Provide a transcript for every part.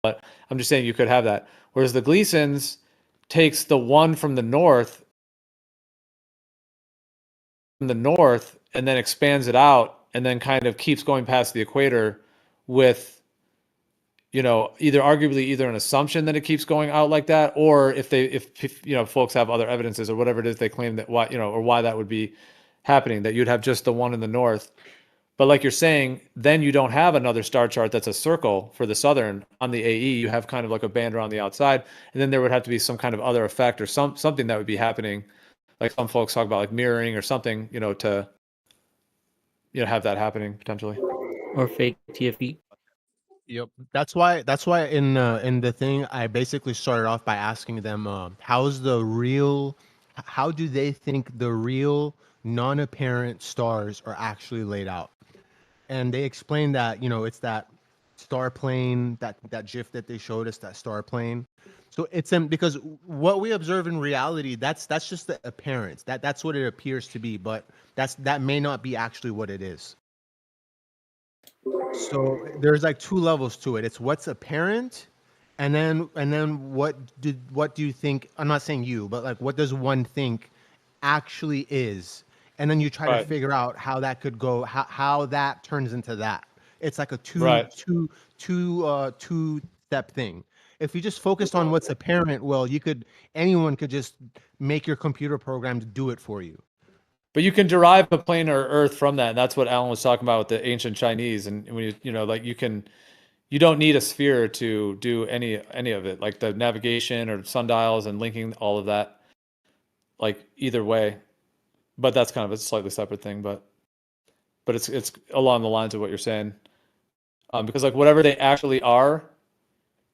but I'm just saying you could have that. Whereas the Gleasons takes the one from the north and then expands it out and then kind of keeps going past the equator with, either an assumption that it keeps going out like that, or if folks have other evidences or whatever it is they claim that why that would be happening, that you'd have just the one in the north. But like you're saying, then you don't have another star chart that's a circle for the southern on the AE. You have kind of like a band around the outside, and then there would have to be some kind of other effect or something that would be happening, like some folks talk about like mirroring or something, to have that happening potentially. Or fake TFE. Yep. That's why in the thing I basically started off by asking them how do they think the real non-apparent stars are actually laid out? And they explained that, it's that star plane, that GIF that they showed us, that star plane. So it's because what we observe in reality, that's just the appearance. That's what it appears to be, but that may not be actually what it is. So there's like two levels to it. It's what's apparent, and then what do you think? I'm not saying you, but like what does one think actually is? And then you try to figure out how that could go, how that turns into that. It's like a two step thing. If you just focused on what's apparent, well, anyone could just make your computer program to do it for you. But you can derive a planar Earth from that, and that's what Alan was talking about with the ancient Chinese. And when you don't need a sphere to do any of it, like the navigation or sundials and linking all of that, like either way. But that's kind of a slightly separate thing, but it's along the lines of what you're saying, because like whatever they actually are,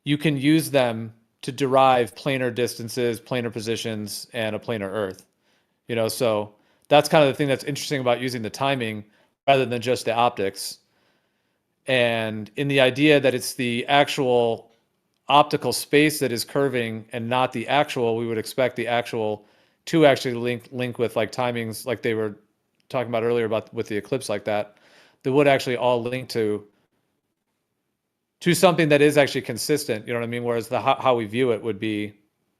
you can use them to derive planar distances, planar positions, and a planar Earth. So that's kind of the thing that's interesting about using the timing rather than just the optics. And in the idea that it's the actual optical space that is curving and not the actual, we would expect the actual to actually link with like timings, like they were talking about earlier about with the eclipse, like that would actually all link to something that is actually consistent. You know what I mean? Whereas how we view it would be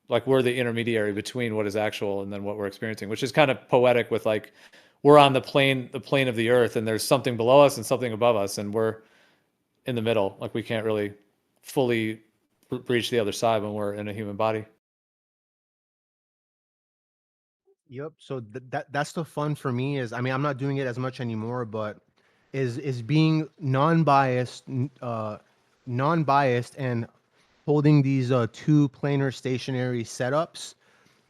like we're the intermediary between what is actual and then what we're experiencing, which is kind of poetic with like we're on the plane of the earth and there's something below us and something above us and we're in the middle. Like we can't really fully reach the other side when we're in a human body. Yep. So that's the fun for me is, I'm not doing it as much anymore, but is being non-biased and holding these two planar stationary setups,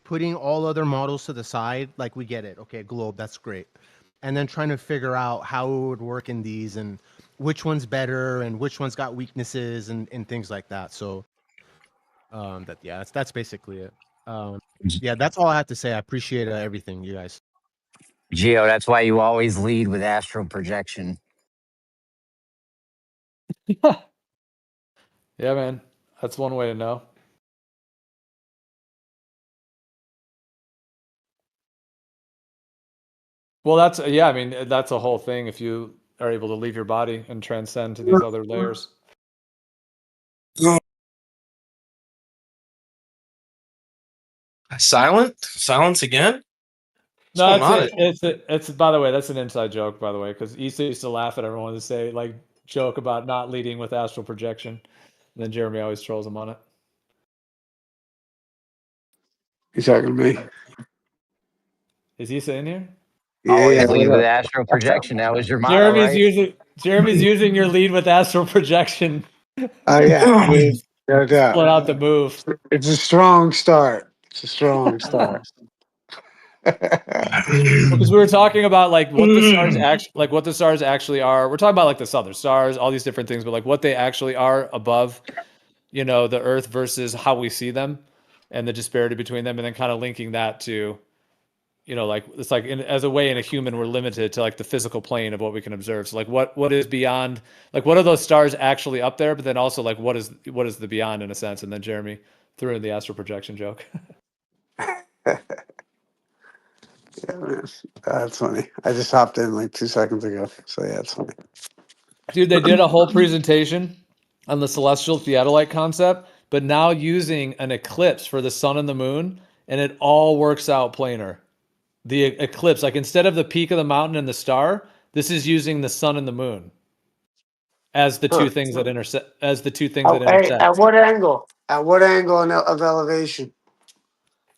putting all other models to the side. Like we get it. Okay, globe, that's great. And then trying to figure out how it would work in these and which one's better and which one's got weaknesses and things like that. So that's basically it. That's all I have to say. I appreciate everything, you guys. Gio, that's why you always lead with astral projection. Yeah, man. That's one way to know. Well, that's a whole thing if you are able to leave your body and transcend to these other layers. Silence again? No, it's by the way, that's an inside joke, by the way, because Issa used to laugh at everyone to say like joke about not leading with astral projection. And then Jeremy always trolls him on it. You talking to me? Is Issa in here? Always lead with astral projection. That was your motto, Jeremy's using your lead with astral projection. Oh yeah, no doubt. Split out the move. It's a strong start. It's a strong start. Because we were talking about like what the stars actually are. We're talking about like the southern stars, all these different things, but like what they actually are above, the Earth versus how we see them, and the disparity between them, and then kind of linking that to, like it's like as a way in a human we're limited to like the physical plane of what we can observe. So like what is beyond, like what are those stars actually up there? But then also like what is the beyond in a sense? And then Jeremy threw in the astral projection joke. Yeah, man. That's funny. I just hopped in like 2 seconds ago. So yeah, it's funny. Dude, they did a whole presentation on the celestial theodolite concept, but now using an eclipse for the sun and the moon, and it all works out planar. The eclipse, like instead of the peak of the mountain and the star, this is using the sun and the moon as the two things that intersect. As the two things that intersect. At what angle? At what angle of elevation?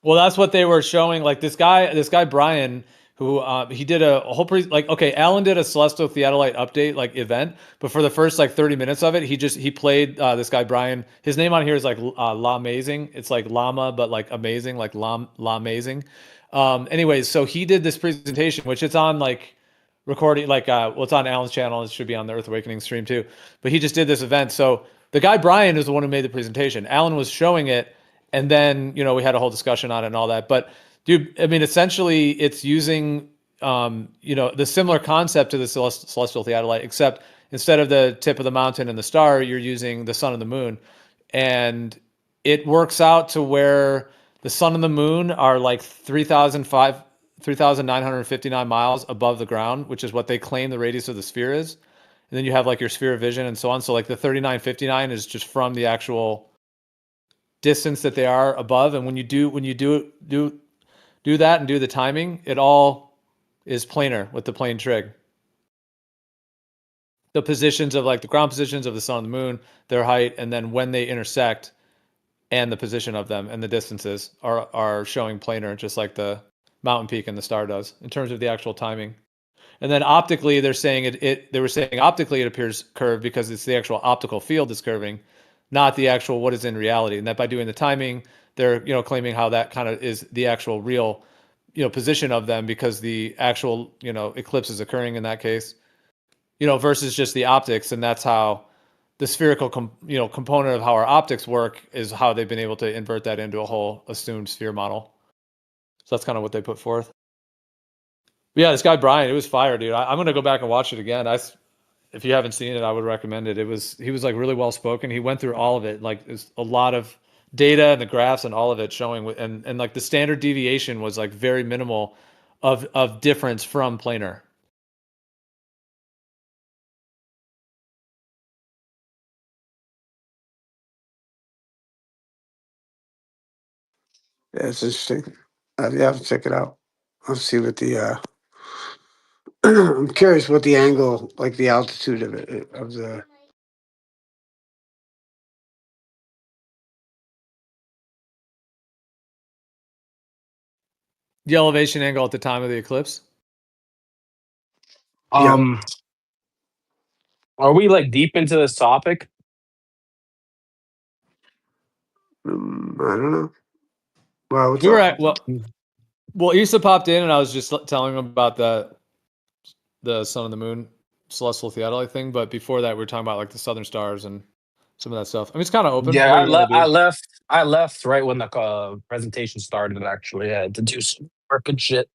Well, that's what they were showing. Like this guy Brian, who he did a whole okay, Alan did a celestial theodolite update like event, but for the first like 30 minutes of it, he played this guy Brian. His name on here is like Llamazing. It's like llama, but like amazing, like Llamazing. Anyways, so he did this presentation, which it's on like recording, like well, it's on Alan's channel. It should be on the Earth Awakening stream too. But he just did this event. So the guy Brian is the one who made the presentation. Alan was showing it. And then, we had a whole discussion on it and all that. But dude, I mean, essentially it's using, the similar concept to the celestial theodolite, except instead of the tip of the mountain and the star, you're using the sun and the moon. And it works out to where the sun and the moon are like 3,959 miles above the ground, which is what they claim the radius of the sphere is. And then you have like your sphere of vision and so on. So like the 3,959 is just from the actual distance that they are above, and when you do that and do the timing, it all is planar with the plane trig. The positions of like the ground positions of the sun and the moon, their height, and then when they intersect, and the position of them and the distances are showing planar, just like the mountain peak and the star does in terms of the actual timing. And then optically, they're saying they were saying optically it appears curved because it's the actual optical field is curving, not the actual what is in reality. And that by doing the timing, they're claiming how that kind of is the actual real position of them, because the actual eclipse is occurring in that case, versus just the optics. And that's how the spherical component of how our optics work is how they've been able to invert that into a whole assumed sphere model. So that's kind of what they put forth. But yeah, this guy Brian, it was fire, dude. I'm gonna go back and watch it again. If you haven't seen it, I would recommend it. He was like really well spoken. He went through all of it. Like there's a lot of data and the graphs and all of it showing, and like the standard deviation was like very minimal of difference from planar. Yeah, it's interesting. You have to check it out. I'll see what the. I'm curious what the angle, like the altitude of it, of the. The elevation angle at the time of the eclipse. Are we like deep into this topic? I don't know. Well, We were at well, Issa popped in, and I was just telling him about the sun and the moon celestial theodolite thing. But before that, we were talking about like the southern stars and some of that stuff. I mean, it's kind of open. Yeah, What do you wanna do? I left right when the presentation started. Actually, I had to do some work and shit.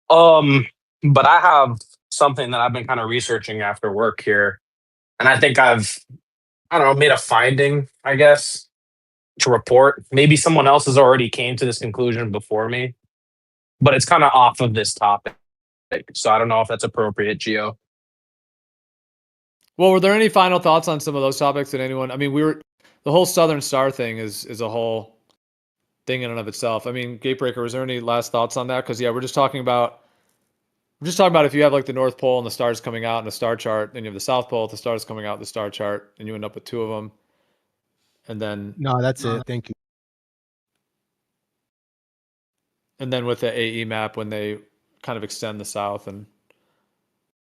But I have something that I've been kind of researching after work here, and I think I don't know, made a finding, I guess, to report. Maybe someone else has already came to this conclusion before me, but it's kind of off of this topic. So I don't know if that's appropriate, Gio. Well, were there any final thoughts on some of those topics that anyone? I mean, the whole Southern Star thing is a whole thing in and of itself. I mean, Gatebreaker, was there any last thoughts on that? Because yeah, we're just talking about if you have like the North Pole and the stars coming out in a star chart, then you have the South Pole with the stars coming out in the star chart, and you end up with two of them. And then No, that's it. Thank you. and then with the AE map when they kind of extend the south. And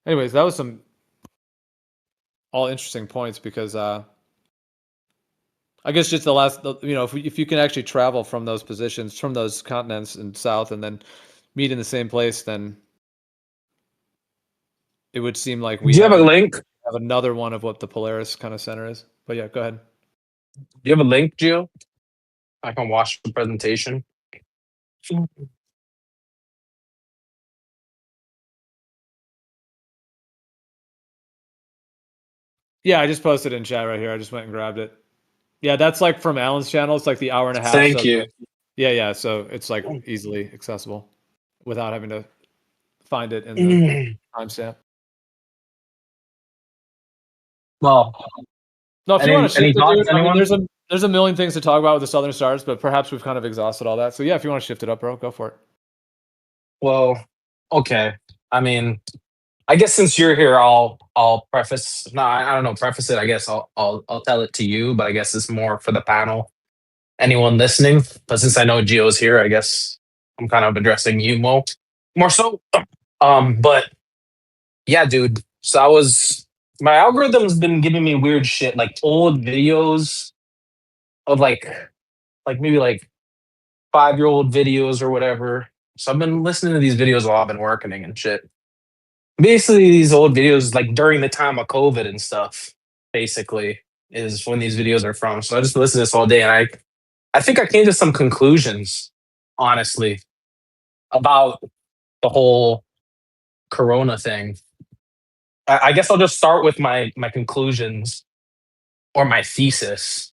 anyways, that was some all interesting points, because I guess just the last, if you can actually travel from those positions, from those continents and south, and then meet in the same place, then it would seem like we Do you have a link? have another one of what the Polaris kind of center is. But yeah, go ahead. Do you have a link, Gio? I can watch the presentation. Yeah, I just posted it in chat right here. I just went and grabbed it. Yeah, that's like from Alan's channel. It's like the hour and a half. Thank you. Yeah. So it's like easily accessible without having to find it in the timestamp. Well, No, if you want to Any shift it, thoughts, dude. I mean, anyone? there's a million things to talk about with the Southern Stars, but perhaps we've kind of exhausted all that. So yeah, if you want to shift it up, bro, go for it. Well, okay. I mean, I guess since you're here, I'll preface. No, I don't know. Preface it. I guess I'll tell it to you, but I guess it's more for the panel. Anyone listening? But since I know Gio's here, I guess I'm kind of addressing you more so. But yeah, dude. So my algorithm's been giving me weird shit, like old videos of like maybe like 5-year old videos or whatever. So I've been listening to these videos while I've been working and shit. Basically, these old videos, like during the time of COVID and stuff, basically, is when these videos are from. So I just listen to this all day, and I think I came to some conclusions, honestly, about the whole Corona thing. I guess I'll just start with my conclusions or my thesis.